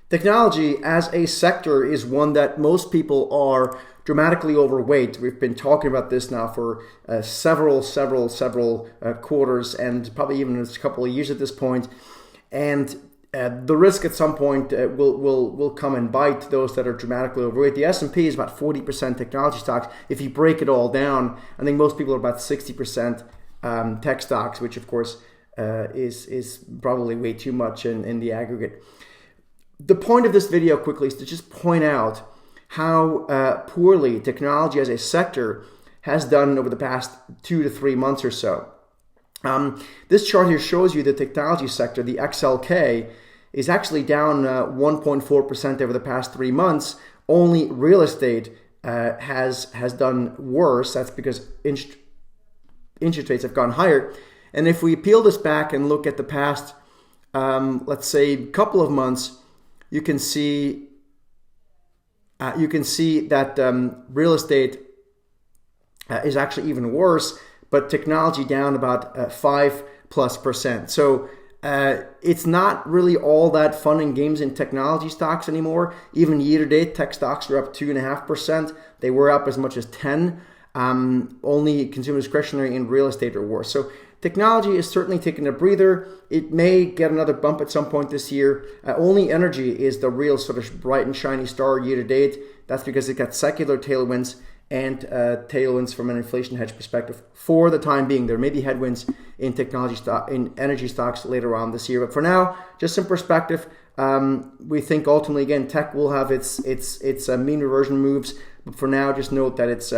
Technology as a sector is one that most people are dramatically overweight. We've been talking about this now for several quarters, and probably even a couple of years at this point. And the risk at some point will come and bite those that are dramatically overweight. The S&P is about 40% technology stocks. If you break it all down, I think most people are about 60% tech stocks, which of course is probably way too much in the aggregate. The point of this video quickly is to just point out how poorly technology as a sector has done over the past 2 to 3 months or so. This chart here shows you the technology sector, the XLK, is actually down 1.4% over the past 3 months. Only real estate has done worse. That's because interest rates have gone higher. And if we peel this back and look at the past, let's say, couple of months, you can see that real estate is actually even worse, but technology down about 5+%. So it's not really all that fun and games in technology stocks anymore. Even year to date, tech stocks are up 2.5%. They were up as much as 10%. Only consumer discretionary and real estate are worse. So technology is certainly taking a breather. It may get another bump at some point this year. Only energy is the real sort of bright and shiny star year to date. That's because it got secular tailwinds and tailwinds from an inflation hedge perspective for the time being. There may be headwinds in energy stocks later on this year, but for now, just some perspective. We think ultimately, again, tech will have its mean reversion moves, but for now, just note that it's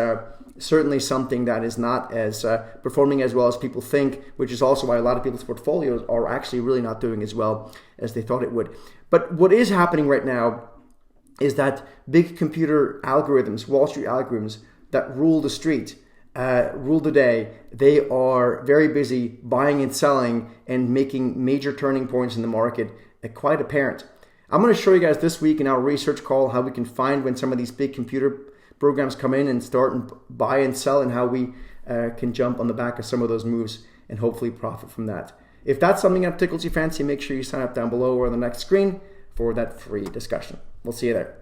certainly something that is not as performing as well as people think, which is also why a lot of people's portfolios are actually really not doing as well as they thought it would. But what is happening right now is that big computer algorithms, Wall Street algorithms that rule the street, rule the day, they are very busy buying and selling and making major turning points in the market quite apparent. I'm going to show you guys this week in our research call how we can find when some of these big computer programs come in and start and buy and sell, and how we can jump on the back of some of those moves and hopefully profit from that. If that's something that tickles your fancy, make sure you sign up down below or on the next screen for that free discussion. We'll see you there.